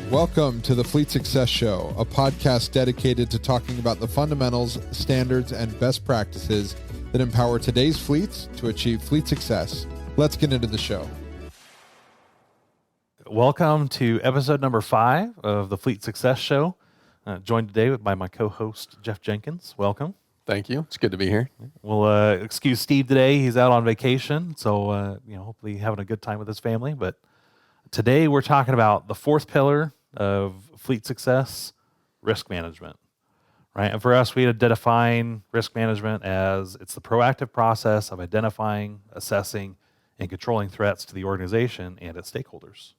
Welcome to the Fleet Success Show, a podcast dedicated to talking about the fundamentals, standards, and best practices that empower today's fleets to achieve fleet success. Let's get into the show. Welcome to episode number 5 of the Fleet Success Show. Joined today by my co-host, Jeff Jenkins. Welcome. Thank you. It's good to be here. We'll excuse Steve today. He's out on vacation, so hopefully having a good time with his family. But today we're talking about the fourth pillar of fleet success, risk management. Right? And for us, we had to define risk management as it's the proactive process of identifying, assessing, and controlling threats to the organization and its stakeholders.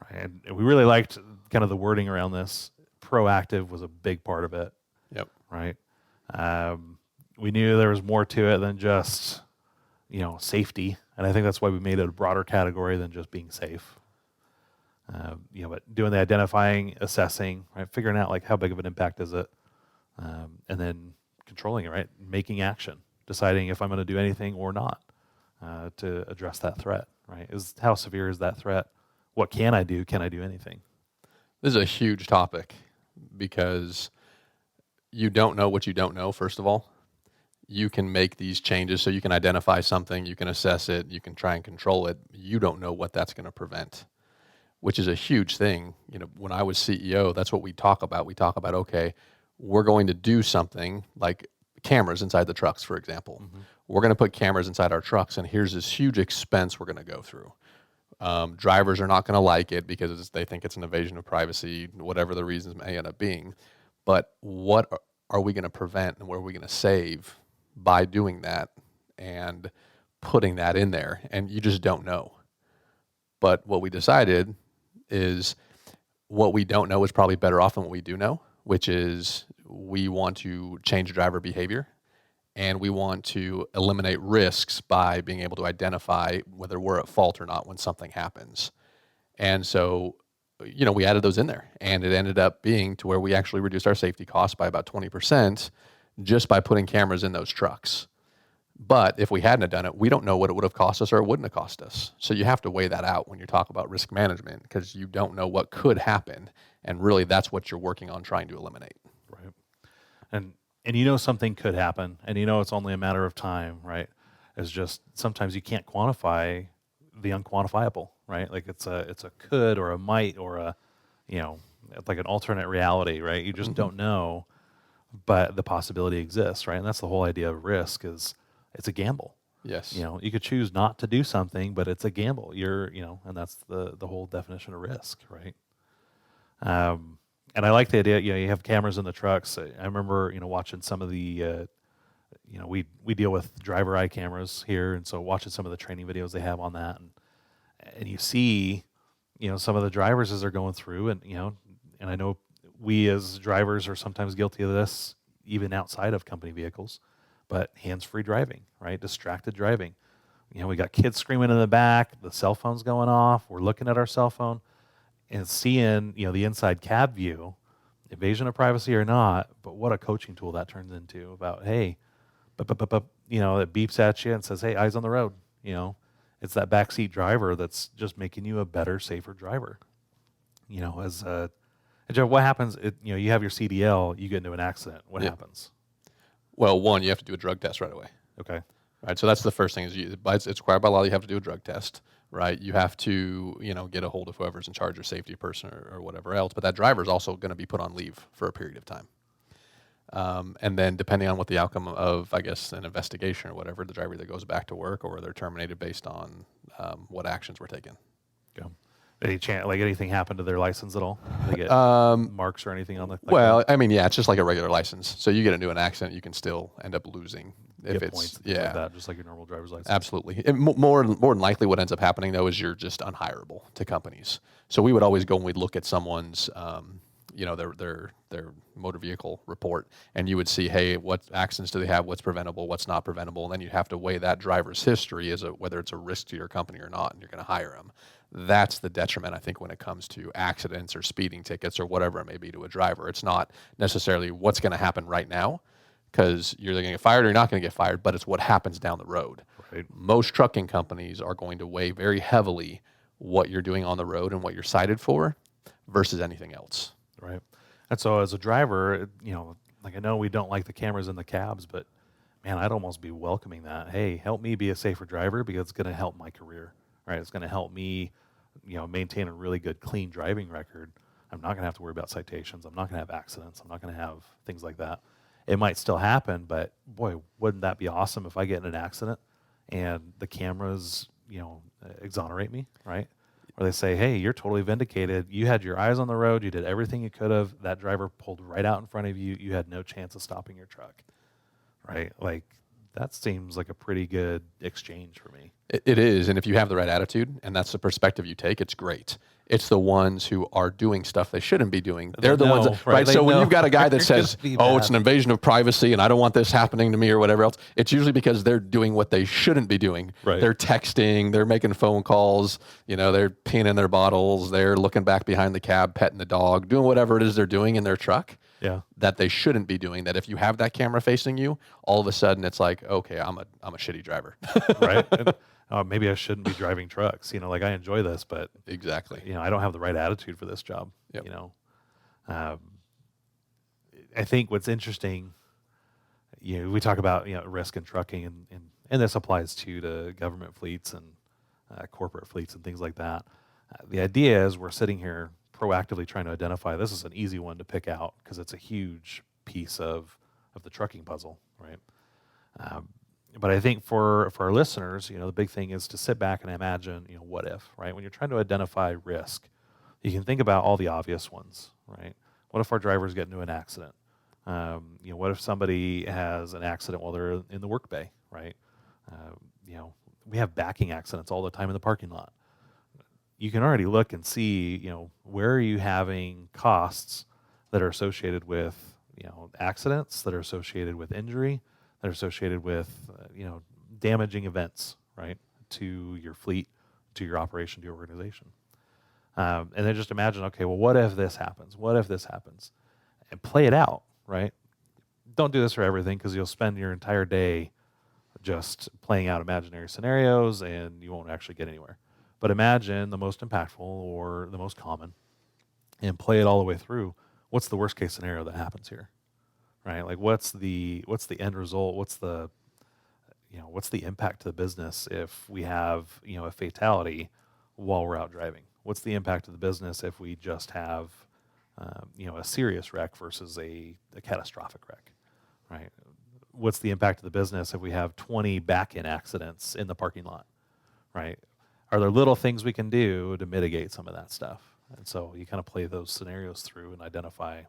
Right? And we really liked kind of the wording around this. Proactive was a big part of it. Yep. Right? We knew there was more to it than just, safety. And I think that's why we made it a broader category than just being safe. But doing the identifying, assessing, right, figuring out like how big of an impact is it, and then controlling it, right, making action, deciding if I'm going to do anything or not to address that threat, right? How severe is that threat? What can I do? Can I do anything? This is a huge topic because you don't know what you don't know, first of all. You can make these changes so you can identify something, you can assess it, you can try and control it. You don't know what that's going to prevent, which is a huge thing. When I was CEO, that's what we talk about. We talk about, okay, we're going to do something like cameras inside the trucks, for example. Mm-hmm. We're going to put cameras inside our trucks, and here's this huge expense we're going to go through. Drivers are not going to like it because they think it's an invasion of privacy, whatever the reasons may end up being. But what are we going to prevent and what are we going to save by doing that and putting that in there? And you just don't know. But what we decided is what we don't know is probably better off than what we do know, which is we want to change driver behavior and we want to eliminate risks by being able to identify whether we're at fault or not when something happens. And so, we added those in there, and it ended up being to where we actually reduced our safety costs by about 20% just by putting cameras in those trucks. But if we hadn't have done it, we don't know what it would have cost us or it wouldn't have cost us. So you have to weigh that out when you talk about risk management because you don't know what could happen, and really that's what you're working on trying to eliminate. Right. And something could happen, and it's only a matter of time, right? It's just sometimes you can't quantify the unquantifiable, right? Like it's a could or a might or a, like an alternate reality, right? You just don't know, but the possibility exists, right? And that's the whole idea of risk is it's a gamble. Yes. You could choose not to do something, but it's a gamble. And that's the whole definition of risk, right? And I like the idea, you have cameras in the trucks. I remember, watching some of the, we deal with driver eye cameras here. And so watching some of the training videos they have on that and you see, some of the drivers as they're going through and I know we as drivers are sometimes guilty of this, even outside of company vehicles, but hands-free driving, right? Distracted driving. We got kids screaming in the back, the cell phone's going off, we're looking at our cell phone and seeing, the inside cab view, invasion of privacy or not, but what a coaching tool that turns into about, hey, it beeps at you and says, hey, eyes on the road. It's that backseat driver that's just making you a better, safer driver. Jeff, what happens? You have your CDL, you get into an accident. What happens? Well, one, you have to do a drug test right away. Okay. Right. So that's the first thing is it's required by law. You have to do a drug test, right? You have to, get a hold of whoever's in charge, or safety person or whatever else. But that driver is also going to be put on leave for a period of time. And then depending on what the outcome of, I guess, an investigation or whatever, the driver either goes back to work or they're terminated based on what actions were taken. Yeah. Any chance, like anything happened to their license at all? They get marks or anything on the? It's just like a regular license. So you get into an accident, you can still end up losing if it's points, like that, just like your normal driver's license. Absolutely. And more than likely, what ends up happening though is you're just unhireable to companies. So we would always go and we'd look at someone's, their motor vehicle report, and you would see, hey, what accidents do they have? What's preventable? What's not preventable? And then you'd have to weigh that driver's history as whether it's a risk to your company or not, and you're going to hire them. That's the detriment, I think, when it comes to accidents or speeding tickets or whatever it may be to a driver. It's not necessarily what's going to happen right now, because you're either going to get fired or you're not going to get fired, but it's what happens down the road. Right. Most trucking companies are going to weigh very heavily what you're doing on the road and what you're cited for versus anything else. Right. And so as a driver, like I know we don't like the cameras in the cabs, but man, I'd almost be welcoming that. Hey, help me be a safer driver because it's going to help my career, right? It's going to help me, maintain a really good, clean driving record. I'm not going to have to worry about citations. I'm not going to have accidents. I'm not going to have things like that. It might still happen, but boy, wouldn't that be awesome if I get in an accident and the cameras, exonerate me, right? Or they say, hey, you're totally vindicated. You had your eyes on the road. You did everything you could have. That driver pulled right out in front of you. You had no chance of stopping your truck, right? Like, that seems like a pretty good exchange for me. It is, and if you have the right attitude and that's the perspective you take, it's great. It's the ones who are doing stuff they shouldn't be doing. They're the ones that, right? So when you've got a guy that says, oh, it's an invasion of privacy and I don't want this happening to me or whatever else, it's usually because they're doing what they shouldn't be doing. Right. They're texting, they're making phone calls, they're peeing in their bottles, they're looking back behind the cab, petting the dog, doing whatever it is they're doing in their truck. Yeah. That they shouldn't be doing. That if you have that camera facing you, all of a sudden it's like, okay, I'm a shitty driver. Right. And, maybe I shouldn't be driving trucks. Like I enjoy this, but exactly. I don't have the right attitude for this job. Yep. I think what's interesting, we talk about risk in trucking, and this applies to government fleets and corporate fleets and things like that. The idea is we're sitting here proactively trying to identify. This is an easy one to pick out because it's a huge piece of the trucking puzzle, right? But I think for our listeners, the big thing is to sit back and imagine, what if, right? When you're trying to identify risk, you can think about all the obvious ones, right? What if our drivers get into an accident? What if somebody has an accident while they're in the work bay, right? We have backing accidents all the time in the parking lot. You can already look and see, where are you having costs that are associated with, accidents, that are associated with injury, that are associated with, damaging events, right, to your fleet, to your operation, to your organization. And then just imagine, okay, well, what if this happens? What if this happens? And play it out, right? Don't do this for everything because you'll spend your entire day just playing out imaginary scenarios and you won't actually get anywhere. But imagine the most impactful or the most common and play it all the way through. What's the worst case scenario that happens here? Right? Like what's the end result? What's the impact to the business if we have, a fatality while we're out driving? What's the impact to the business if we just have, a serious wreck versus a catastrophic wreck, right? What's the impact to the business if we have 20 back-in accidents in the parking lot, right? Are there little things we can do to mitigate some of that stuff? And so you kind of play those scenarios through and identify,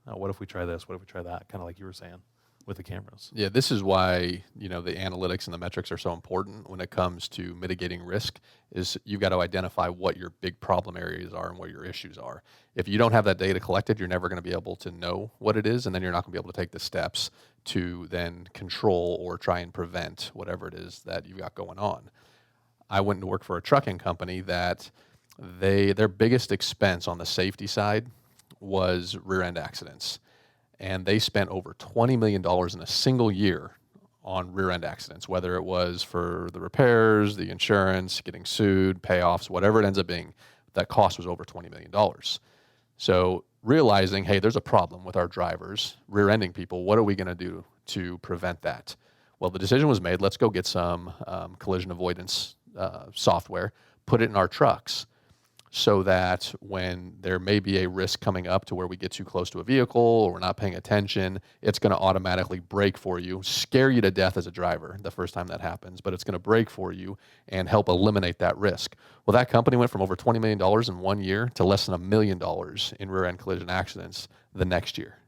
what if we try this? What if we try that? Kind of like you were saying with the cameras. Yeah, this is why, the analytics and the metrics are so important when it comes to mitigating risk, is you've got to identify what your big problem areas are and what your issues are. If you don't have that data collected, you're never going to be able to know what it is, and then you're not going to be able to take the steps to then control or try and prevent whatever it is that you've got going on. I went to work for a trucking company that their biggest expense on the safety side was rear end accidents. And they spent over $20 million in a single year on rear end accidents, whether it was for the repairs, the insurance, getting sued, payoffs, whatever it ends up being. That cost was over $20 million. So realizing, hey, there's a problem with our drivers rear-ending people. What are we going to do to prevent that? Well, the decision was made, let's go get some collision avoidance software, put it in our trucks so that when there may be a risk coming up to where we get too close to a vehicle or we're not paying attention, it's going to automatically brake for you, scare you to death as a driver the first time that happens, but it's going to brake for you and help eliminate that risk. Well, that company went from over $20 million in 1 year to less than $1 million in rear-end collision accidents the next year.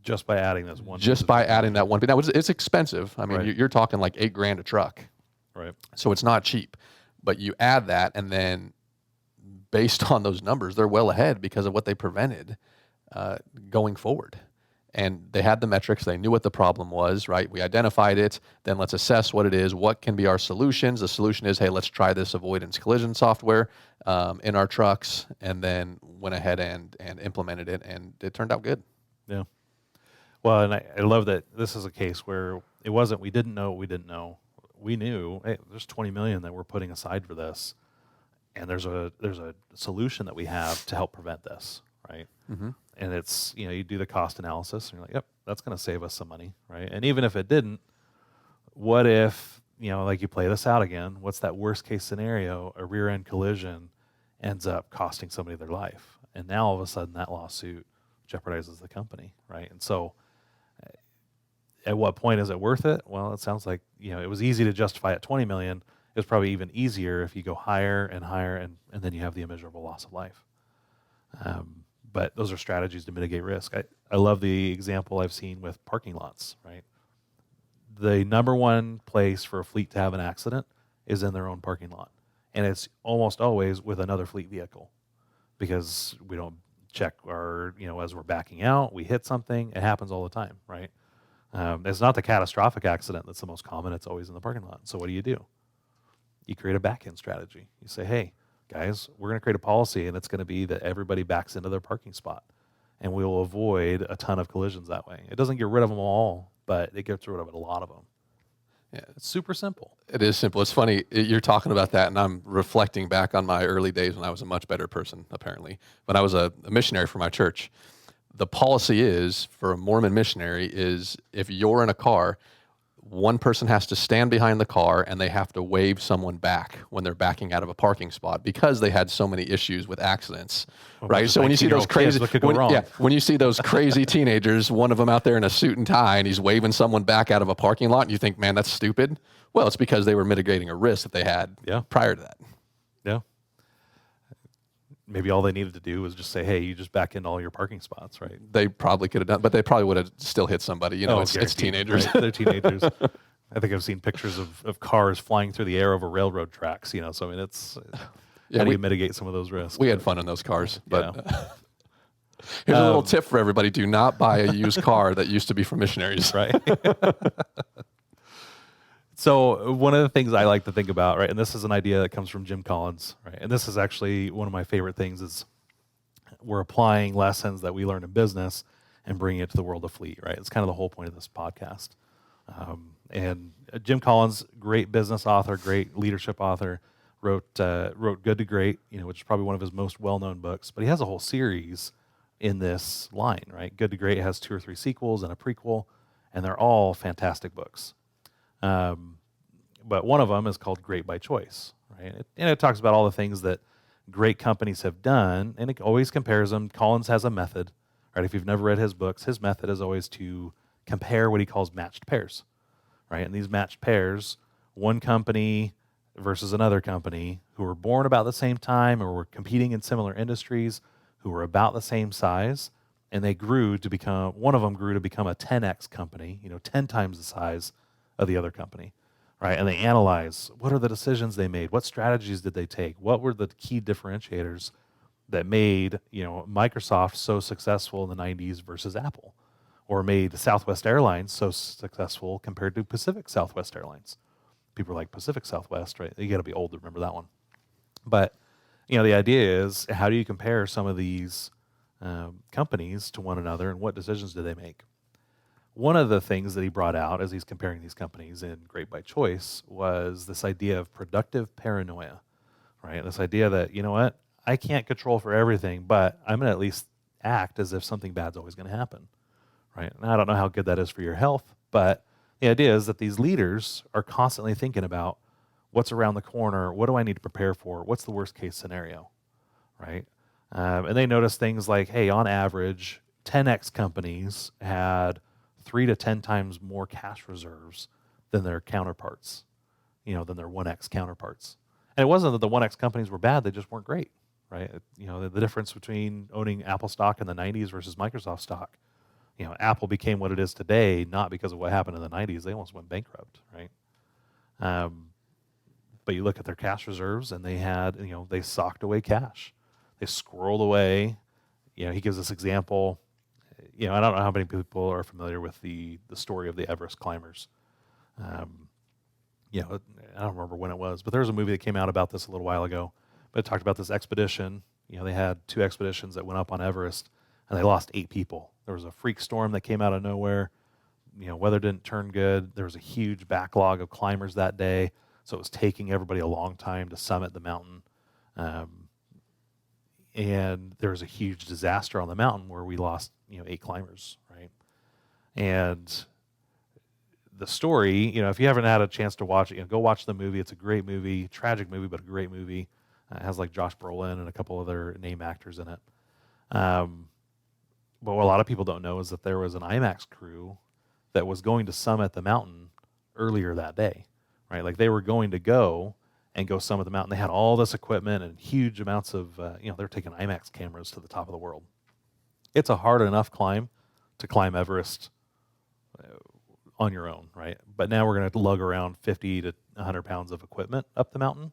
Just by adding this one. Just by adding that one. Now, it's expensive. I mean, Right. you're talking like $8,000 a truck. Right. So it's not cheap. But you add that, and then based on those numbers, they're well ahead because of what they prevented going forward. And they had the metrics. They knew what the problem was, right? We identified it. Then let's assess what it is. What can be our solutions? The solution is, hey, let's try this avoidance collision software in our trucks, and then went ahead and implemented it, and it turned out good. Yeah. Well, and I love that this is a case where it wasn't, we didn't know what we didn't know. We knew, hey, there's $20 million that we're putting aside for this. And there's a solution that we have to help prevent this, right? Mm-hmm. And it's, you do the cost analysis and you're like, yep, that's going to save us some money, right? And even if it didn't, what if, like you play this out again, what's that worst case scenario? A rear end collision ends up costing somebody their life. And now all of a sudden that lawsuit jeopardizes the company, right? And so at what point is it worth it? Well, it sounds like, it was easy to justify at 20 million. It's probably even easier if you go higher and higher, and then you have the immeasurable loss of life. But those are strategies to mitigate risk. I love the example I've seen with parking lots, right? The number one place for a fleet to have an accident is in their own parking lot. And it's almost always with another fleet vehicle because we don't check our, as we're backing out, we hit something. It happens all the time, right? It's not the catastrophic accident that's the most common. It's always in the parking lot. So what do? You create a back-end strategy. You say, hey, guys, we're going to create a policy, and it's going to be that everybody backs into their parking spot, and we will avoid a ton of collisions that way. It doesn't get rid of them all, but it gets rid of a lot of them. Yeah, it's super simple. It is simple. It's funny, you're talking about that, and I'm reflecting back on my early days when I was a much better person, apparently. When I was a missionary for my church, the policy is, for a Mormon missionary, is if you're in a car, one person has to stand behind the car and they have to wave someone back when they're backing out of a parking spot because they had so many issues with accidents, right? So when you see those crazy, when you see those crazy teenagers, one of them out there in a suit and tie and he's waving someone back out of a parking lot, and you think, man, that's stupid. Well, it's because they were mitigating a risk that they had prior to that. Yeah. Maybe all they needed to do was just say, hey, you just back into all your parking spots, right? They probably could have done, but they probably would have still hit somebody. It's teenagers. Right? They're teenagers. I think I've seen pictures of cars flying through the air over railroad tracks, so I mean, it's how do you mitigate some of those risks? We had fun in those cars, but here's a little tip for everybody. Do not buy a used car that used to be for missionaries. Right. So one of the things I like to think about, right, and this is an idea that comes from Jim Collins, right, and this is actually one of my favorite things is we're applying lessons that we learned in business and bringing it to the world of fleet, right? It's kind of the whole point of this podcast. And Jim Collins, great business author, great leadership author, wrote Good to Great, which is probably one of his most well-known books, but he has a whole series in this line, right? Good to Great has 2 or 3 sequels and a prequel, and they're all fantastic books. But one of them is called Great by Choice, right? And it talks about all the things that great companies have done, and it always compares them. Collins has a method, right? If you've never read his books, his method is always to compare what he calls matched pairs, right? And these matched pairs, one company versus another company who were born about the same time or were competing in similar industries, who were about the same size, and they grew to become, one of them grew to become a 10x company, 10 times the size of the other company, right? And they analyze what are the decisions they made, what strategies did they take, what were the key differentiators that made Microsoft so successful in the 90s versus Apple, or made Southwest Airlines so successful compared to Pacific Southwest Airlines. People are like Pacific Southwest, right? You got to be old to remember that one. But the idea is, how do you compare some of these companies to one another, and what decisions do they make? One of the things that he brought out as he's comparing these companies in Great by Choice was this idea of productive paranoia, right? This idea that, I can't control for everything, but I'm going to at least act as if something bad's always going to happen, right? And I don't know how good that is for your health, but the idea is that these leaders are constantly thinking about what's around the corner, what do I need to prepare for, what's the worst case scenario, right? And they notice things like, hey, on average, 10x companies had 3 to 10 times more cash reserves than their counterparts, than their 1x counterparts. And it wasn't that the 1x companies were bad, they just weren't great, right? The difference between owning Apple stock in the 90s versus Microsoft stock, Apple became what it is today, not because of what happened in the 90s. They almost went bankrupt, right? But you look at their cash reserves, and they had, they socked away cash. They squirreled away. He gives this example. I don't know how many people are familiar with the story of the Everest climbers. I don't remember when it was, but there was a movie that came out about this a little while ago. But it talked about this expedition. They had 2 expeditions that went up on Everest, and they lost 8 people. There was a freak storm that came out of nowhere. Weather didn't turn good. There was a huge backlog of climbers that day, so it was taking everybody a long time to summit the mountain. And there was a huge disaster on the mountain where we lost 8 climbers, right? And the story, if you haven't had a chance to watch it, go watch the movie. It's a great movie, tragic movie, but a great movie. It has like Josh Brolin and a couple other name actors in it. But what a lot of people don't know is that there was an IMAX crew that was going to summit the mountain earlier that day, right? Like they were going to go summit the mountain. They had all this equipment and huge amounts of, they're taking IMAX cameras to the top of the world. It's a hard enough climb to climb Everest on your own, right? But now we're going to lug around 50 to 100 pounds of equipment up the mountain.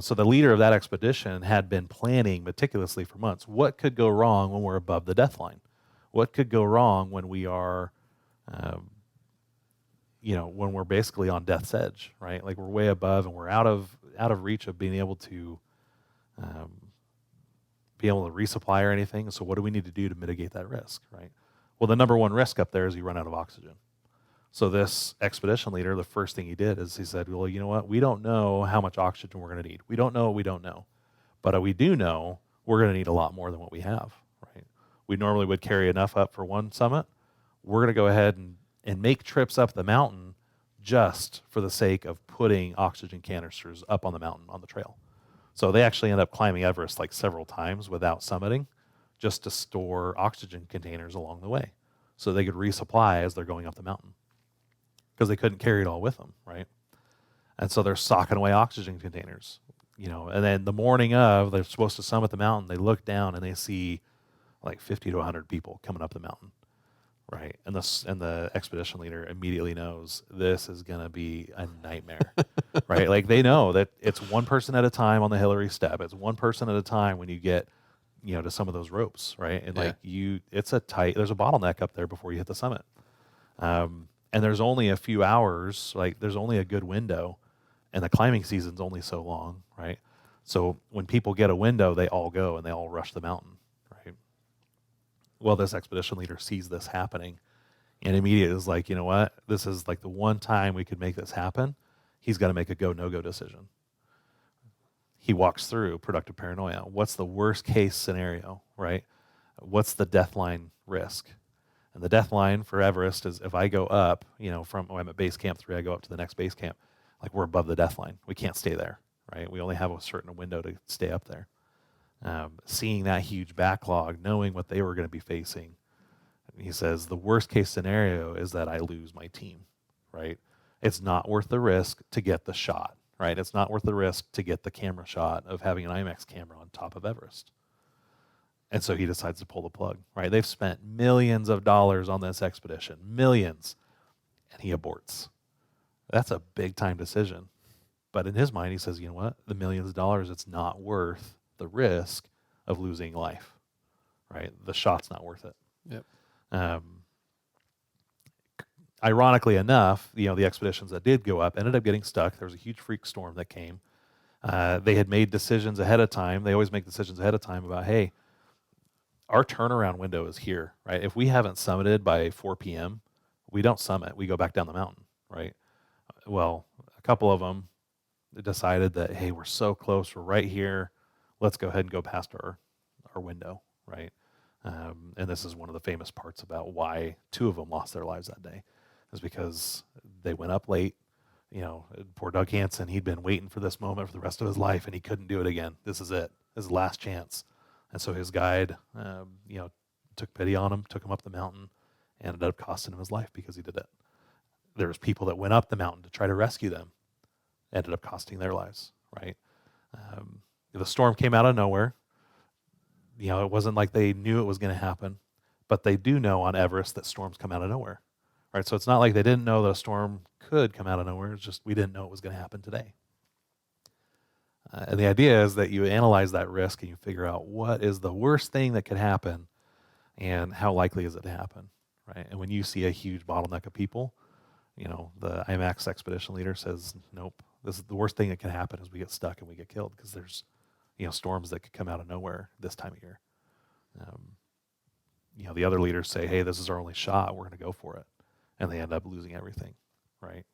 So the leader of that expedition had been planning meticulously for months. What could go wrong when we're above the death line? What could go wrong when we are, when we're basically on death's edge, right? Like we're way above and we're out of reach of being able to resupply or anything. So what do we need to do to mitigate that risk, right? Well, the number one risk up there is you run out of oxygen. So this expedition leader, the first thing he did is he said, well, you know what? We don't know how much oxygen we're going to need. We don't know what we don't know. But we do know we're going to need a lot more than what we have, right? We normally would carry enough up for one summit. We're going to go ahead and make trips up the mountain just for the sake of putting oxygen canisters up on the mountain on the trail. So they actually end up climbing Everest like several times without summiting just to store oxygen containers along the way so they could resupply as they're going up the mountain, because they couldn't carry it all with them, right? And so they're socking away oxygen containers, and then the morning of, they're supposed to summit the mountain, they look down and they see like 50 to 100 people coming up the mountain, right? And the expedition leader immediately knows this is going to be a nightmare, right? Like they know that it's one person at a time on the Hillary step. It's one person at a time when you get, to some of those ropes, right? And there's a bottleneck up there before you hit the summit. And there's only a few hours, like there's only a good window, and the climbing season's only so long, right? So when people get a window, they all go and they all rush the mountain, right? Well, this expedition leader sees this happening and immediately is like, you know what? This is like the one time we could make this happen. He's got to make a go, no-go decision. He walks through productive paranoia. What's the worst case scenario, right? What's the death line risk? And the death line for Everest is if I go up, I'm at base camp 3, I go up to the next base camp, like we're above the death line. We can't stay there, right? We only have a certain window to stay up there. Seeing that huge backlog, knowing what they were going to be facing, he says the worst case scenario is that I lose my team, right? It's not worth the risk to get the shot, right? It's not worth the risk to get the camera shot of having an IMAX camera on top of Everest. And so he decides to pull the plug, right? They've spent millions of dollars on this expedition, millions, and he aborts. That's a big time decision. But in his mind, he says, you know what? The millions of dollars, it's not worth the risk of losing life, right? The shot's not worth it. Yep. Ironically enough, the expeditions that did go up ended up getting stuck. There was a huge freak storm that came. They had made decisions ahead of time. They always make decisions ahead of time about, hey, our turnaround window is here, right? If we haven't summited by 4 p.m., we don't summit. We go back down the mountain, right? Well, a couple of them decided that, hey, we're so close. We're right here. Let's go ahead and go past our window, right? And this is one of the famous parts about why 2 of them lost their lives that day, is because they went up late. Poor Doug Hansen, he'd been waiting for this moment for the rest of his life, and he couldn't do it again. This is it. His last chance. And so his guide, took pity on him, took him up the mountain, and ended up costing him his life because he did it. There's people that went up the mountain to try to rescue them, ended up costing their lives, right? The storm came out of nowhere. It wasn't like they knew it was going to happen, but they do know on Everest that storms come out of nowhere, right? So it's not like they didn't know that a storm could come out of nowhere. It's just we didn't know it was going to happen today. And the idea is that you analyze that risk and you figure out what is the worst thing that could happen and how likely is it to happen, right? And when you see a huge bottleneck of people, the IMAX expedition leader says, nope, this is the worst thing that can happen is we get stuck and we get killed because there's, storms that could come out of nowhere this time of year. The other leaders say, hey, this is our only shot. We're going to go for it. And they end up losing everything, right?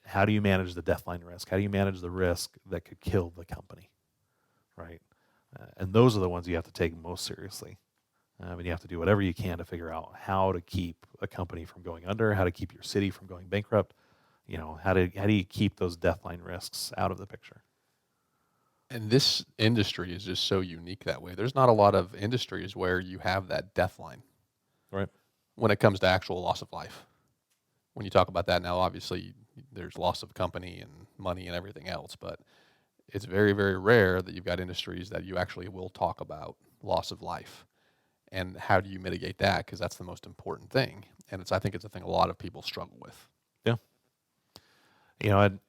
How do you manage the deathline risk? How do you manage the risk that could kill the company, right? And those are the ones you have to take most seriously. And you have to do whatever you can to figure out how to keep a company from going under, how to keep your city from going bankrupt. How do you keep those deathline risks out of the picture? And this industry is just so unique that way. There's not a lot of industries where you have that deathline, right? When it comes to actual loss of life. When you talk about that now, obviously there's loss of company and money and everything else, but it's very, very rare that you've got industries that you actually will talk about loss of life. And how do you mitigate that? Because that's the most important thing. And I think it's a thing a lot of people struggle with. Yeah. And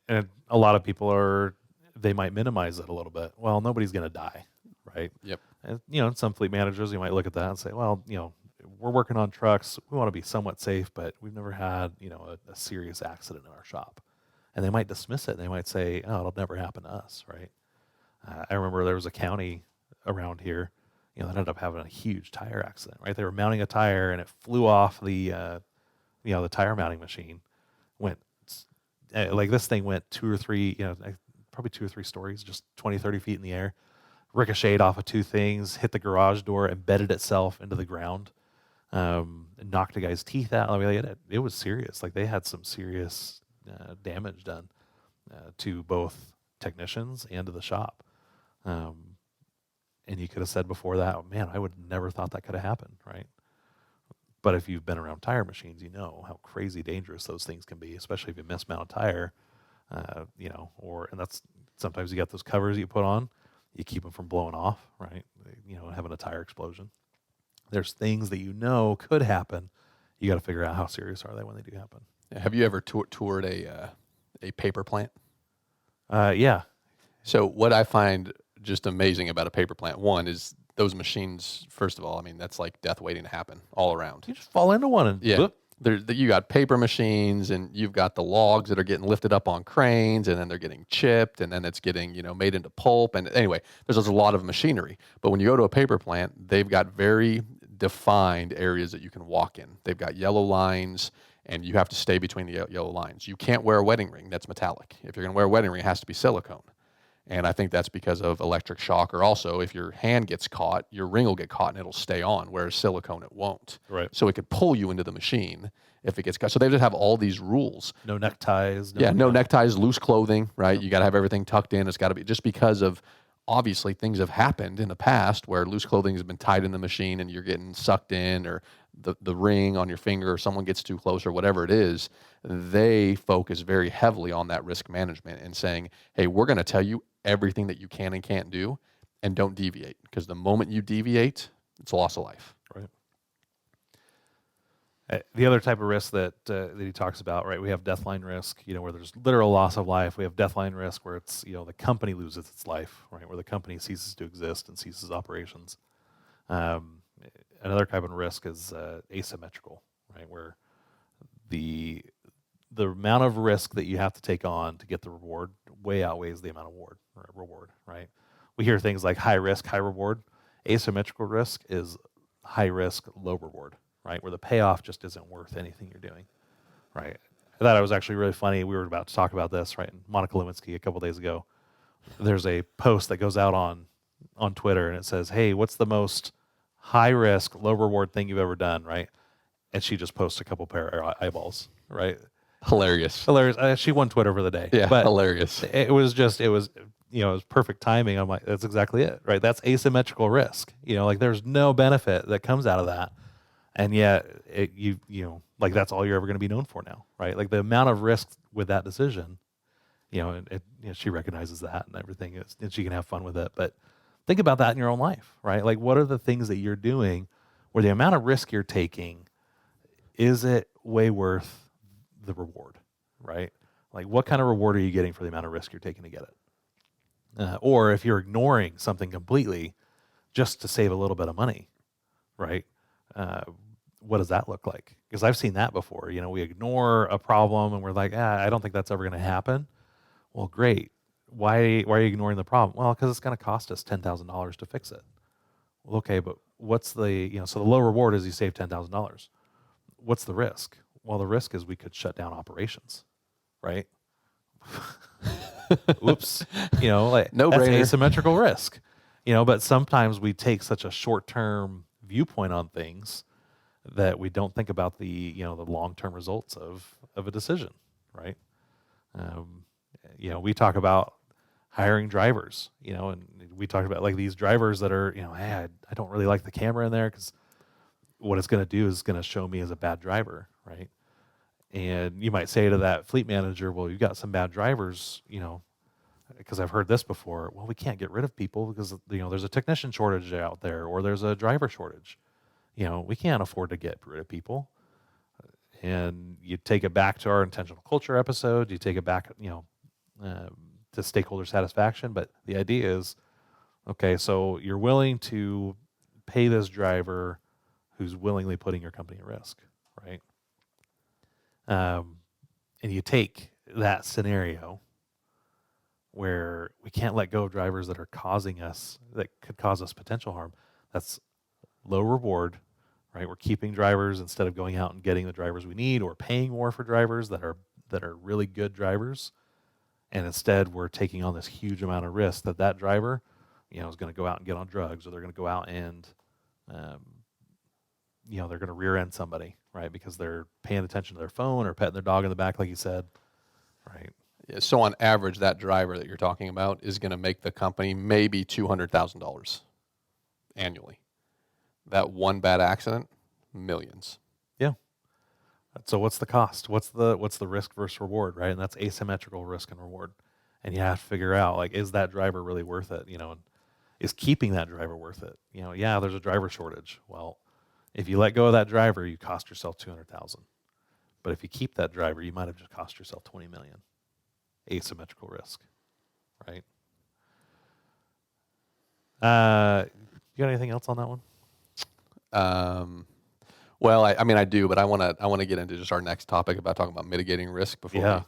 a lot of people they might minimize it a little bit. Well, nobody's going to die, right? Yep. And some fleet managers, you might look at that and say, well, we're working on trucks. We want to be somewhat safe, but we've never had, a serious accident in our shop. And they might dismiss it. They might say, oh, it'll never happen to us, right? I remember there was a county around here, that ended up having a huge tire accident, right? They were mounting a tire and it flew off the tire mounting machine. This thing went probably 2 or 3 stories, just 20, 30 feet in the air, ricocheted off of 2 things, hit the garage door, embedded itself into the ground, and knocked a guy's teeth out. I mean, it was serious. Like, they had some serious damage done to both technicians and to the shop. And you could have said before that, oh, man, I would never thought that could have happened, right? But if you've been around tire machines, you know how crazy dangerous those things can be, especially if you mismount a tire, and that's sometimes you got those covers you put on, you keep them from blowing off, right? Having a tire explosion. There's things that could happen. You got to figure out how serious are they when they do happen. Have you ever toured a paper plant? Yeah. So what I find just amazing about a paper plant, one, is those machines, first of all, I mean, that's like death waiting to happen all around. You just fall into one and whoop. You got paper machines, and you've got the logs that are getting lifted up on cranes, and then they're getting chipped, and then it's getting made into pulp. And anyway, there's a lot of machinery. But when you go to a paper plant, they've got very defined areas that you can walk in. They've got yellow lines, and you have to stay between the yellow lines. You can't wear a wedding ring that's metallic. If you're going to wear a wedding ring, it has to be silicone. And I think that's because of electric shock, or also if your hand gets caught, your ring will get caught and it'll stay on, whereas silicone, it won't. Right. So it could pull you into the machine if it gets caught. So they just have all these rules. No neckties. No neckties, loose clothing, right? Yep. You got to have everything tucked in. It's got to be, just because of, obviously, things have happened in the past where loose clothing has been tied in the machine and you're getting sucked in, or the ring on your finger, or someone gets too close, or whatever it is. They focus very heavily on that risk management and saying, hey, we're going to tell you everything that you can and can't do, and don't deviate, because the moment you deviate, it's a loss of life. Right. The other type of risk that he talks about, right? We have deathline risk, where there's literal loss of life. We have deathline risk where it's, the company loses its life, right? Where the company ceases to exist and ceases operations. Another type of risk is asymmetrical, right? Where the amount of risk that you have to take on to get the reward way outweighs the amount of reward, right? We hear things like high risk, high reward. Asymmetrical risk is high risk, low reward, right? Where the payoff just isn't worth anything you're doing, right? I thought it was actually really funny. We were about to talk about this, right? Monica Lewinsky a couple days ago. There's a post that goes out on Twitter, and it says, hey, what's the most high risk, low reward thing you've ever done, right? And she just posts a couple pair of eyeballs, right? Hilarious. She won Twitter for the day. Yeah, but hilarious. It was perfect timing. I'm like, that's exactly it, right? That's asymmetrical risk. There's no benefit that comes out of that, and yet that's all you're ever going to be known for now, right? Like, the amount of risk with that decision, she recognizes that and everything, and she can have fun with it. But think about that in your own life, right? Like, what are the things that you're doing where the amount of risk you're taking, is it way worth the reward, right? Like, what kind of reward are you getting for the amount of risk you're taking to get it? Or if you're ignoring something completely just to save a little bit of money, right? What does that look like? Because I've seen that before. We ignore a problem and we're like, I don't think that's ever going to happen. Well, great. Why are you ignoring the problem? Well, because it's going to cost us $10,000 to fix it. Well, okay, but what's the, so the low reward is you save $10,000. What's the risk? Well, the risk is we could shut down operations, right? Oops, like No that's brainer. asymmetrical risk, but sometimes we take such a short-term viewpoint on things that we don't think about the long-term results of a decision, right? Um, we talk about hiring drivers, and we talked about like these drivers that are, hey, I don't really like the camera in there because what it's going to do is going to show me as a bad driver, right? And you might say to that fleet manager, well, you've got some bad drivers, because I've heard this before. Well, we can't get rid of people because, there's a technician shortage out there or there's a driver shortage. We can't afford to get rid of people. And you take it back to our intentional culture episode. You take it back, to stakeholder satisfaction. But the idea is, okay, so you're willing to pay this driver who's willingly putting your company at risk, right? And you take that scenario where we can't let go of drivers that could cause us potential harm. That's low reward, right? We're keeping drivers instead of going out and getting the drivers we need or paying more for drivers that are really good drivers. And instead we're taking on this huge amount of risk that driver, is going to go out and get on drugs, or they're going to go out and, they're going to rear end somebody, right? Because they're paying attention to their phone or petting their dog in the back, like you said, right? Yeah, so on average, that driver that you're talking about is going to make the company maybe $200,000 annually. That one bad accident, millions. Yeah. So what's the cost? What's the risk versus reward, right? And that's asymmetrical risk and reward. And you have to figure out, like, is that driver really worth it? And is keeping that driver worth it? Yeah, there's a driver shortage. Well, if you let go of that driver, you cost yourself $200,000. But if you keep that driver, you might have just cost yourself $20 million. Asymmetrical risk, right? You got anything else on that one? Well, I do, but I want to get into just our next topic about talking about mitigating risk before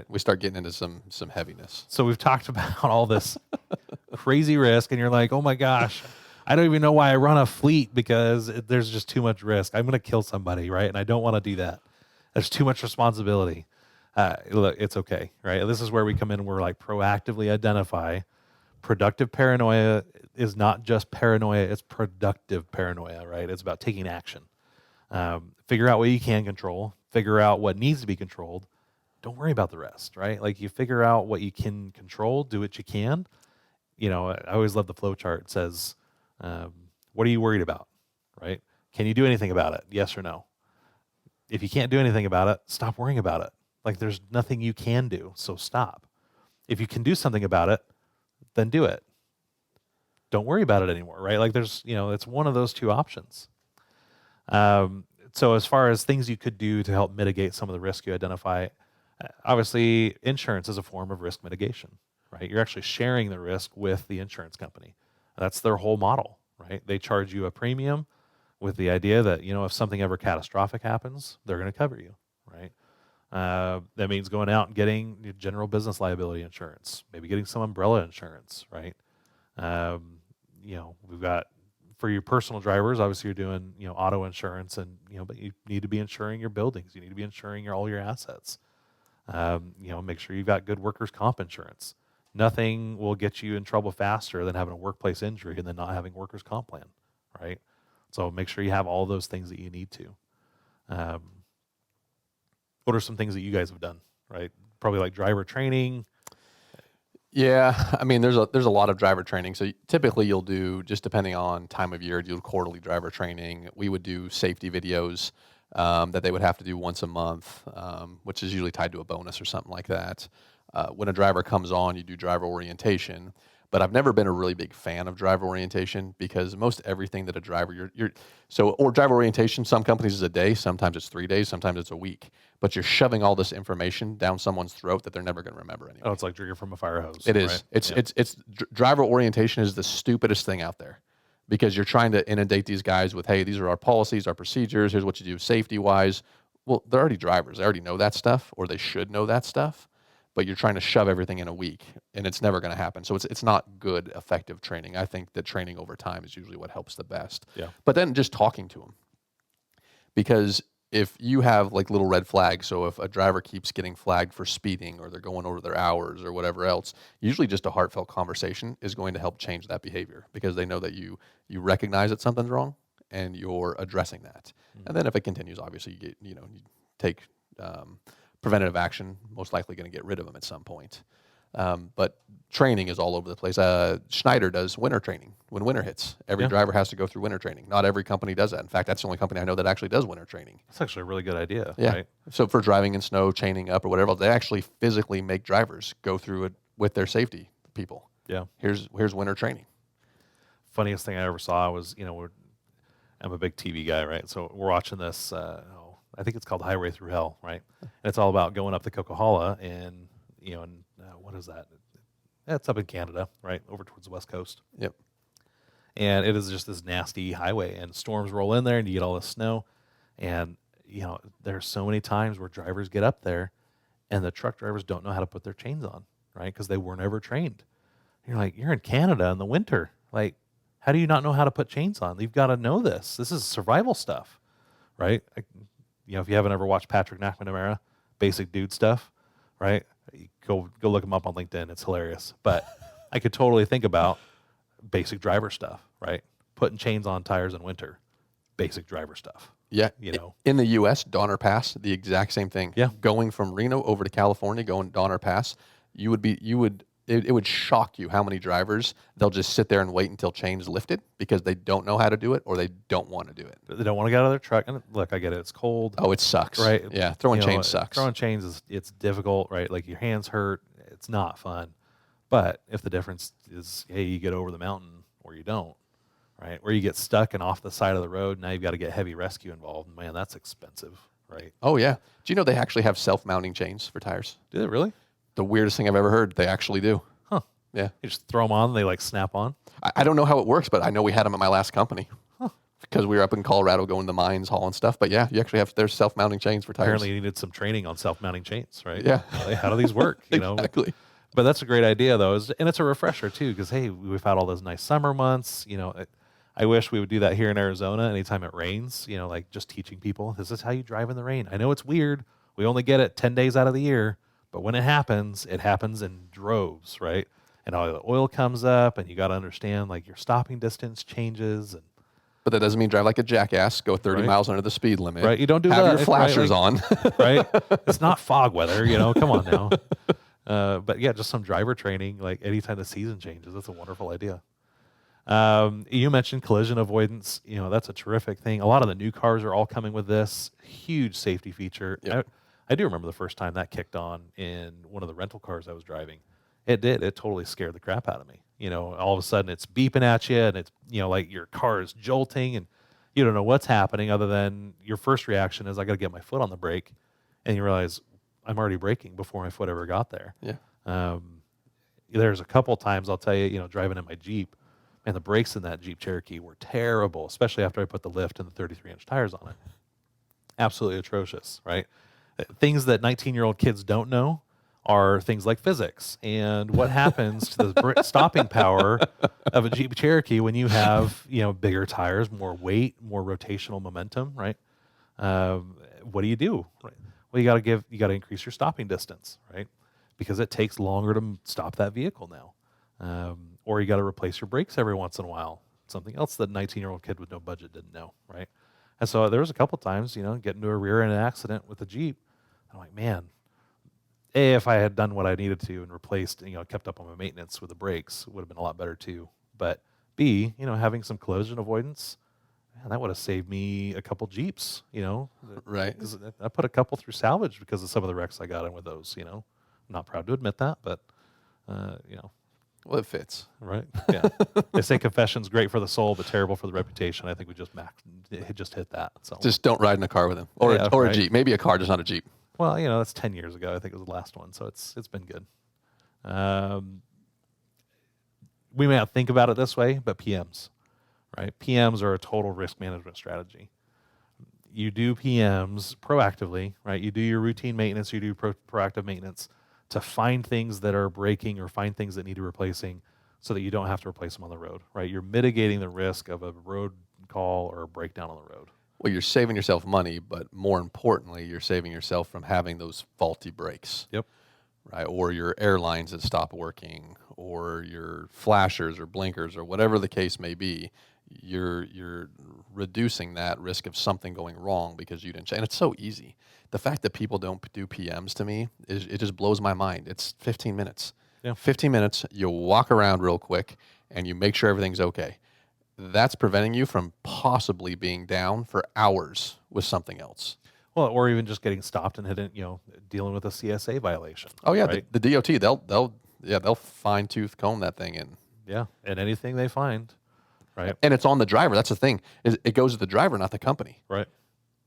we start getting into some heaviness. So we've talked about all this crazy risk, and you're like, oh my gosh, I don't even know why I run a fleet because there's just too much risk. I'm going to kill somebody, right? And I don't want to do that. There's too much responsibility. Look, it's okay, right? This is where we come in and we're like proactively identify. Productive paranoia is not just paranoia, it's productive paranoia, right? It's about taking action. Figure out what you can control, figure out what needs to be controlled. Don't worry about the rest, right? Like you figure out what you can control, do what you can. I always love the flow chart. It says, what are you worried about, right? Can you do anything about it? Yes or no? If you can't do anything about it, stop worrying about it. Like there's nothing you can do, so stop. If you can do something about it, then do it. Don't worry about it anymore, right? Like there's, it's one of those two options. So as far as things you could do to help mitigate some of the risk you identify, obviously insurance is a form of risk mitigation, right? You're actually sharing the risk with the insurance company. That's their whole model, right? They charge you a premium with the idea that, if something ever catastrophic happens, they're going to cover you, right? That means going out and getting general business liability insurance, maybe getting some umbrella insurance, right? We've got, for your personal drivers, obviously you're doing, auto insurance and, but you need to be insuring your buildings. You need to be insuring all your assets. Make sure you've got good workers' comp insurance. Nothing will get you in trouble faster than having a workplace injury and then not having workers' comp plan, right? So make sure you have all those things that you need to. What are some things that you guys have done, right? Probably like driver training. Yeah, there's a lot of driver training. So typically you'll do, just depending on time of year, you'll do quarterly driver training. We would do safety videos that they would have to do once a month, which is usually tied to a bonus or something like that. When a driver comes on, you do driver orientation. But I've never been a really big fan of driver orientation because most everything that a driver, or driver orientation, some companies is a day, sometimes it's 3 days, sometimes it's a week. But you're shoving all this information down someone's throat that they're never going to remember anyway. Oh, it's like drinking from a fire hose. It is. Right? It's driver orientation is the stupidest thing out there because you're trying to inundate these guys with, hey, these are our policies, our procedures, here's what you do safety-wise. Well, they're already drivers. They already know that stuff, or they should know that stuff. But you're trying to shove everything in a week, and it's never going to happen. So it's not good, effective training. I think that training over time is usually what helps the best. Yeah. But then just talking to them, because if you have like little red flags, so if a driver keeps getting flagged for speeding or they're going over their hours or whatever else, usually just a heartfelt conversation is going to help change that behavior, because they know that you recognize that something's wrong and you're addressing that. And then if it continues, obviously you take preventative action, most likely going to get rid of them at some point. But training is all over the place. Schneider does winter training when winter hits. Every driver has to go through winter training. Not every company does that. In fact, that's the only company I know that actually does winter training. That's actually a really good idea. Yeah. Right? So for driving in snow, chaining up, or whatever, they actually physically make drivers go through it with their safety people. Yeah. Here's winter training. Funniest thing I ever saw was, I'm a big TV guy, right? So we're watching this, I think it's called Highway Through Hell, right? And it's all about going up the Coquihalla and, what is that? It's up in Canada, right? Over towards the West Coast. Yep. And it is just this nasty highway, and storms roll in there and you get all this snow. And, there's so many times where drivers get up there and the truck drivers don't know how to put their chains on, right? Because they weren't ever trained. You're like, you're in Canada in the winter. Like, how do you not know how to put chains on? You've got to know this. This is survival stuff, right? If you haven't ever watched Patrick McNamara, basic dude stuff, right? Go look him up on LinkedIn. It's hilarious. But I could totally think about basic driver stuff, right? Putting chains on tires in winter, basic driver stuff. Yeah. In the U.S., Donner Pass, the exact same thing. Yeah. Going from Reno over to California, going Donner Pass, it would shock you how many drivers, they'll just sit there and wait until chains lifted because they don't know how to do it or they don't want to do it. They don't want to get out of their truck. And look, I get it. It's cold. Oh, it sucks. Right. Yeah. Throwing chains sucks. Throwing chains it's difficult, right? Like your hands hurt. It's not fun. But if the difference is, hey, you get over the mountain or you don't, right? Or you get stuck and off the side of the road, now you've got to get heavy rescue involved. Man, that's expensive, right? Oh, yeah. Do you know they actually have self-mounting chains for tires? Do they really? The weirdest thing I've ever heard. They actually do. Huh. Yeah. You just throw them on, they like snap on? I don't know how it works, but I know we had them at my last company. Huh. Because we were up in Colorado going to the mines, hauling stuff. But yeah, you actually there's self-mounting chains for tires. Apparently you needed some training on self-mounting chains, right? Yeah. Like, how do these work? Exactly. But that's a great idea, though, and it's a refresher, too, because, hey, we've had all those nice summer months. I wish we would do that here in Arizona anytime it rains, like just teaching people, this is how you drive in the rain. I know it's weird. We only get it 10 days out of the year, but when it happens in droves, right? And all the oil comes up, and you got to understand, like, your stopping distance changes. But that doesn't mean drive like a jackass, go 30 miles under the speed limit. Right, you don't do have that. Have your flashers on. Right? It's not fog weather, come on now. But yeah, just some driver training, like anytime the season changes. That's a wonderful idea. You mentioned collision avoidance. That's a terrific thing. A lot of the new cars are all coming with this huge safety feature. Yep. I do remember the first time that kicked on in one of the rental cars I was driving. It did. It totally scared the crap out of me. All of a sudden it's beeping at you and it's, like your car is jolting and you don't know what's happening other than your first reaction is I got to get my foot on the brake, and you realize I'm already braking before my foot ever got there. Yeah. There's a couple times I'll tell you, driving in my Jeep, and the brakes in that Jeep Cherokee were terrible, especially after I put the lift and the 33-inch tires on it. Absolutely atrocious, right? Things that 19-year-old kids don't know are things like physics and what happens to the stopping power of a Jeep Cherokee when you have, bigger tires, more weight, more rotational momentum, right? What do you do? Right? Well, you got to increase your stopping distance, right? Because it takes longer to stop that vehicle now. Or you got to replace your brakes every once in a while. Something else that a 19-year-old kid with no budget didn't know, right? And so there was a couple times, get into a rear-end accident with a Jeep. I'm like, man, A, if I had done what I needed to and replaced, kept up on my maintenance with the brakes, it would have been a lot better too. But B, having some collision avoidance, man, that would have saved me a couple Jeeps, Right. I put a couple through salvage because of some of the wrecks I got in with those, I'm not proud to admit that, but, Well, it fits. Right? Yeah. They say confession's great for the soul, but terrible for the reputation. I think we just hit that. So Just don't ride in a car with him. Or a Jeep. Maybe a car, just not a Jeep. Well, that's 10 years ago. I think it was the last one, so it's been good. We may not think about it this way, but PMs, right? PMs are a total risk management strategy. You do PMs proactively, right? You do your routine maintenance, you do proactive maintenance to find things that are breaking or find things that need replacing so that you don't have to replace them on the road, right? You're mitigating the risk of a road call or a breakdown on the road. Well, you're saving yourself money, but more importantly, you're saving yourself from having those faulty brakes. Yep. Right, or your airlines that stop working, or your flashers or blinkers or whatever the case may be. You're reducing that risk of something going wrong because you didn't check. And it's so easy. The fact that people don't do PMs to me, it just blows my mind. It's 15 minutes. Yeah. 15 minutes, you walk around real quick, and you make sure everything's okay. That's preventing you from possibly being down for hours with something else. Well, or even just getting stopped and hitting, dealing with a CSA violation. Oh yeah, right? the DOT they'll fine tooth comb that thing in. Yeah, and anything they find, right? And it's on the driver. That's the thing. It goes to the driver, not the company. Right.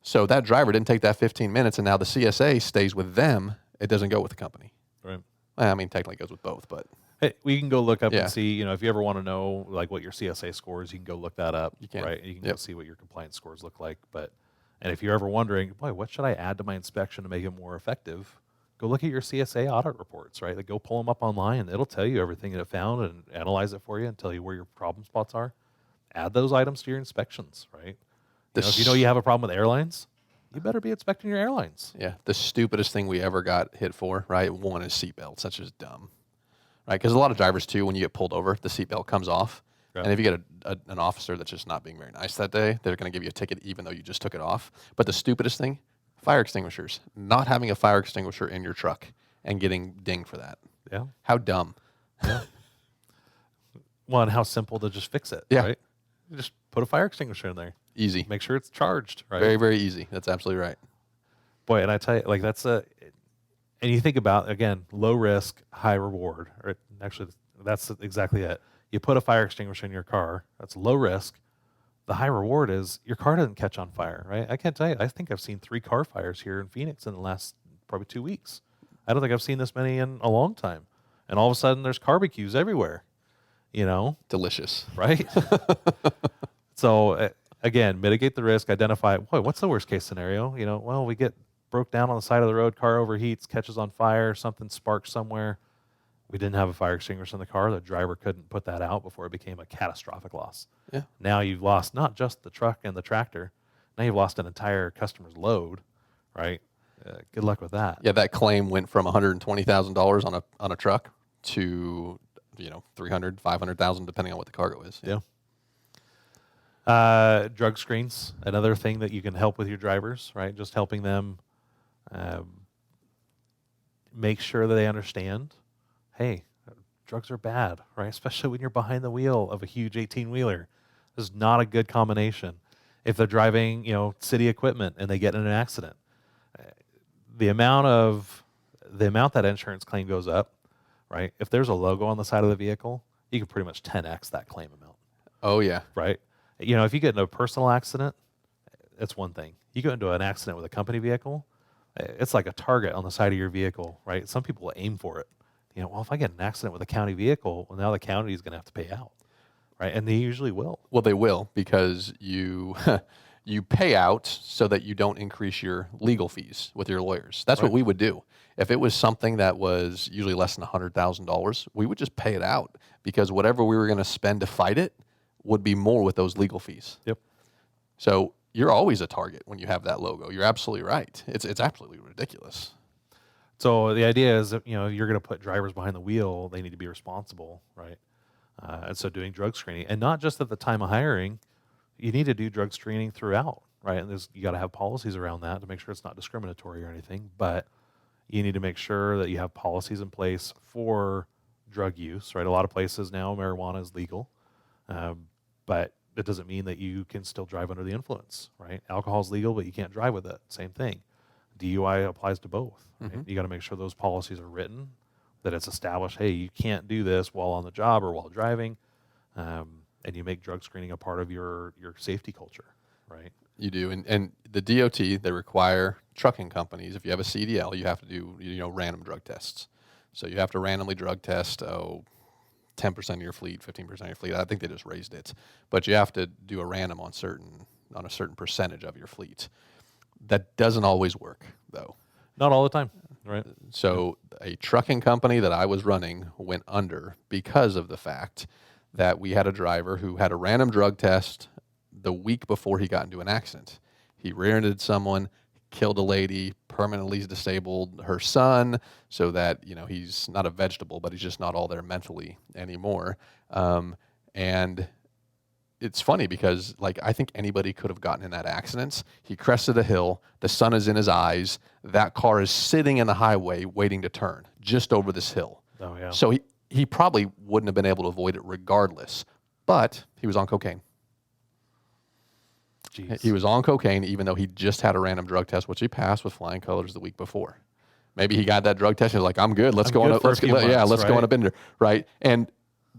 So that driver didn't take that 15 minutes, and now the CSA stays with them. It doesn't go with the company. Right. Well, I mean, technically it goes with both, but Hey, we can go look up Yeah. and see, if you ever want to know like what your CSA scores, you can go look that up. You can. Right. You can go Yep. see what your compliance scores look like. And if you're ever wondering, boy, what should I add to my inspection to make it more effective? Go look at your CSA audit reports, right? Like go pull them up online and it'll tell you everything that it found and analyze it for you and tell you where your problem spots are. Add those items to your inspections, right? If you know you have a problem with airlines, you better be inspecting your airlines. yeah, the stupidest thing we ever got hit for, right? One is seatbelts. That's just dumb, right? Because a lot of drivers too, when you get pulled over, the seatbelt comes off. Right. And if you get an officer that's just not being very nice that day, they're going to give you a ticket even though you just took it off. But the stupidest thing, fire extinguishers. Not having a fire extinguisher in your truck and getting dinged for that. Yeah. How dumb. Well, and how simple to just fix it, Yeah. right? You just put a fire extinguisher in there. Easy. Make sure it's charged, right? Very, very easy. That's absolutely right. Boy, and I tell you, like and you think about, again, low risk, high reward. Or actually, that's exactly it. You put a fire extinguisher in your car, that's low risk. The high reward is your car doesn't catch on fire, right? I can't tell you. I think I've seen 3 car fires here in Phoenix in the last probably 2 weeks. I don't think I've seen this many in a long time. And all of a sudden, there's barbecues everywhere, Delicious. right? So, again, mitigate the risk, identify, what's the worst case scenario? We get broke down on the side of the road, car overheats, catches on fire, something sparks somewhere. We didn't have a fire extinguisher in the car. The driver couldn't put that out before it became a catastrophic loss. Yeah. Now you've lost not just the truck and the tractor. Now you've lost an entire customer's load, right? Good luck with that. Yeah, that claim went from $120,000 on a truck to $300,000, $500,000 depending on what the cargo is. Yeah. Drug screens, another thing that you can help with your drivers, right? Just helping them make sure that they understand, hey, drugs are bad, right? Especially when you're behind the wheel of a huge 18-wheeler. This is not a good combination. If they're driving, city equipment and they get in an accident, the amount that insurance claim goes up, right? If there's a logo on the side of the vehicle, you can pretty much 10x that claim amount. Oh, yeah. Right? If you get into a personal accident, it's one thing. You go into an accident with a company vehicle, it's like a target on the side of your vehicle, right? Some people aim for it. If I get in an accident with a county vehicle, well, now the county is going to have to pay out, right? And they usually will. Well, they will because you you pay out so that you don't increase your legal fees with your lawyers. That's what we would do. If it was something that was usually less than $100,000, we would just pay it out because whatever we were going to spend to fight it would be more with those legal fees. Yep. So you're always a target when you have that logo. You're absolutely right. It's absolutely ridiculous. So the idea is that, you're going to put drivers behind the wheel. They need to be responsible, right? And so doing drug screening, and not just at the time of hiring, you need to do drug screening throughout, right? And you got to have policies around that to make sure it's not discriminatory or anything. But you need to make sure that you have policies in place for drug use, right? A lot of places now marijuana is legal, but it doesn't mean that you can still drive under the influence, right? Alcohol is legal, but you can't drive with it. Same thing. DUI applies to both. Right? Mm-hmm. You got to make sure those policies are written, that it's established, hey, you can't do this while on the job or while driving, and you make drug screening a part of your safety culture, right? You do. And the DOT, they require trucking companies, if you have a CDL, you have to do random drug tests. So you have to randomly drug test, 10% of your fleet, 15% of your fleet. I think they just raised it. But you have to do a random on a certain percentage of your fleet. That doesn't always work, though. Not all the time, right? So a trucking company that I was running went under because of the fact that we had a driver who had a random drug test the week before he got into an accident. He rear-ended someone, killed a lady, permanently disabled her son, so that he's not a vegetable, but he's just not all there mentally anymore. And it's funny because I think anybody could have gotten in that accident. He crested a hill. The sun is in his eyes. That car is sitting in the highway waiting to turn just over this hill. Oh yeah. So he probably wouldn't have been able to avoid it regardless. But he was on cocaine. Jeez. He was on cocaine, even though he just had a random drug test, which he passed with flying colors the week before. Maybe he got that drug test and was like, "I'm good. Let's go on a bender." Right? And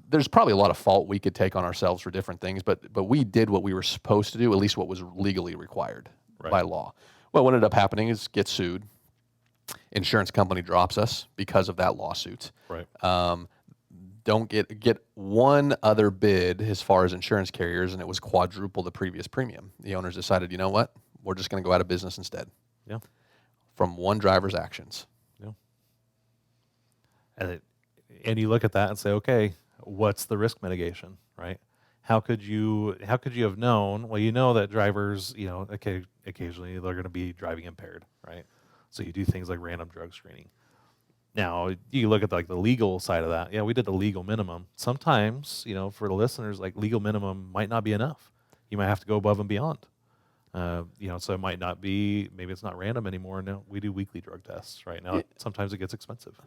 there's probably a lot of fault we could take on ourselves for different things, but we did what we were supposed to do, at least what was legally required by law. Well, what ended up happening is get sued. Insurance company drops us because of that lawsuit. Right. Don't get one other bid as far as insurance carriers, and it was quadruple the previous premium. The owners decided, you know what? We're just going to go out of business instead. Yeah. From one driver's actions. Yeah. And you look at that and say, okay, what's the risk mitigation, right? How could you have known? Well, you know that drivers, occasionally they're going to be driving impaired, right? So you do things like random drug screening. Now, you look at the legal side of that. Yeah, we did the legal minimum. Sometimes, for the listeners, legal minimum might not be enough. You might have to go above and beyond. So it might not be, maybe it's not random anymore. No, we do weekly drug tests right now. Sometimes it gets expensive.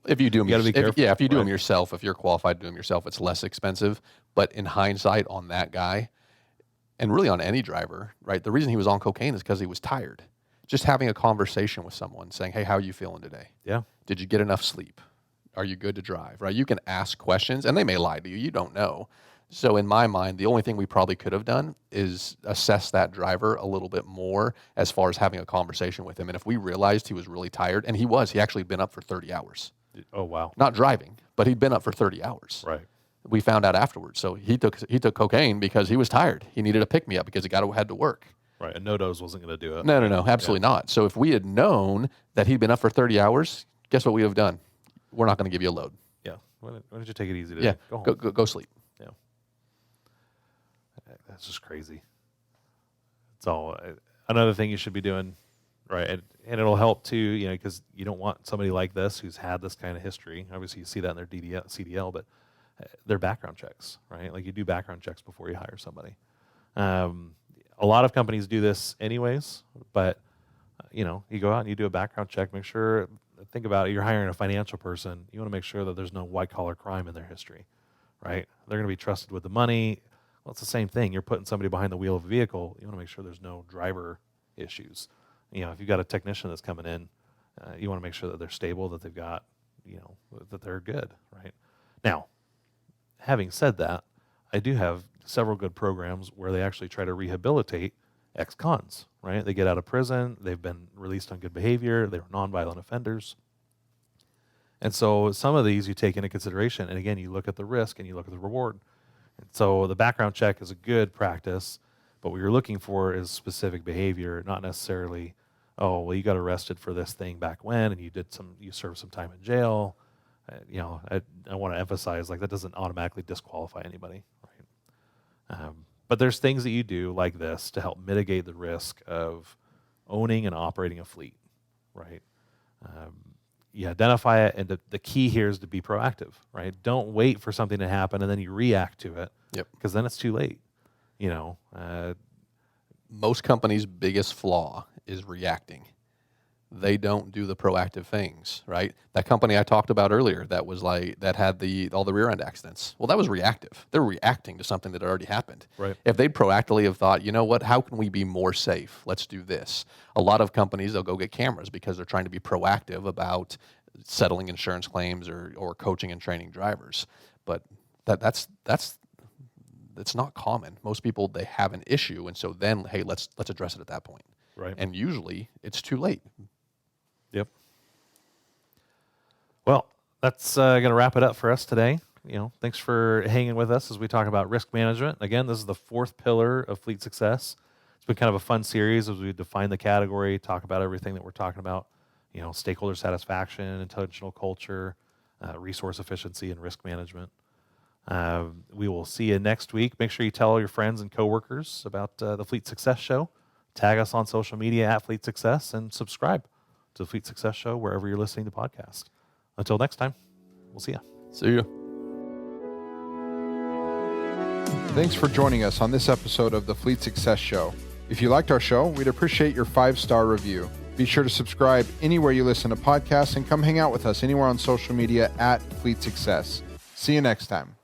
If you do them, you gotta be careful. If you do them yourself, if you're qualified to do them yourself, it's less expensive. But in hindsight on that guy, and really on any driver, right, the reason he was on cocaine is because he was tired. Just having a conversation with someone saying, "Hey, how are you feeling today? Yeah. Did you get enough sleep? Are you good to drive?" Right? You can ask questions, and they may lie to you. You don't know. So in my mind, the only thing we probably could have done is assess that driver a little bit more as far as having a conversation with him. And if we realized he was really tired, and he actually been up for 30 hours. Oh, wow. Not driving, but he'd been up for 30 hours. Right. We found out afterwards. So he took cocaine because he was tired. He needed a pick-me-up because he had to work. Right, and no-dose wasn't going to do it. No, absolutely not. So if we had known that he'd been up for 30 hours, guess what we would have done? We're not going to give you a load. Yeah. Why don't you take it easy today? Yeah, Go home. go sleep. Yeah. That's just crazy. It's all another thing you should be doing, right? And it'll help too, because you don't want somebody like this who's had this kind of history. Obviously, you see that in their CDL, but their background checks, right? You do background checks before you hire somebody. A lot of companies do this anyways, but you go out and you do a background check, think about it, you're hiring a financial person, you want to make sure that there's no white collar crime in their history, right? They're going to be trusted with the money. Well, it's the same thing. You're putting somebody behind the wheel of a vehicle, you want to make sure there's no driver issues. If you've got a technician that's coming in, you want to make sure that they're stable, that they've got, that they're good, right? Now, having said that, I do have several good programs where they actually try to rehabilitate ex-cons, right? They get out of prison, they've been released on good behavior, they were nonviolent offenders. And so some of these you take into consideration, and again, you look at the risk and you look at the reward. And so the background check is a good practice, but what you're looking for is specific behavior, not necessarily, oh, well, you got arrested for this thing back when, and you served some time in jail. I want to emphasize, that doesn't automatically disqualify anybody, right? But there's things that you do like this to help mitigate the risk of owning and operating a fleet, right? You identify it, and the key here is to be proactive, right? Don't wait for something to happen and then you react to it. Yep. Because then it's too late. Most companies' biggest flaw is reacting. They don't do the proactive things, right? That company I talked about earlier that had all the rear end accidents. Well, that was reactive. They're reacting to something that already happened. Right. If they'd proactively have thought, you know what, how can we be more safe? Let's do this. A lot of companies, they'll go get cameras because they're trying to be proactive about settling insurance claims or coaching and training drivers. But that's not common. Most people, they have an issue, and so then, hey, let's address it at that point. Right. And usually it's too late. Yep. Well, that's going to wrap it up for us today. Thanks for hanging with us as we talk about risk management. Again, this is the fourth pillar of fleet success. It's been kind of a fun series as we define the category, talk about everything that we're talking about. Stakeholder satisfaction, intentional culture, resource efficiency, and risk management. We will see you next week. Make sure you tell all your friends and coworkers about the Fleet Success Show. tag us on social media at Fleet Success, and subscribe to the Fleet Success Show wherever you're listening to podcasts. Until next time, we'll see you. See you. Thanks for joining us on this episode of the Fleet Success Show. If you liked our show, we'd appreciate your 5-star review. Be sure to subscribe anywhere you listen to podcasts and come hang out with us anywhere on social media at Fleet Success. See you next time.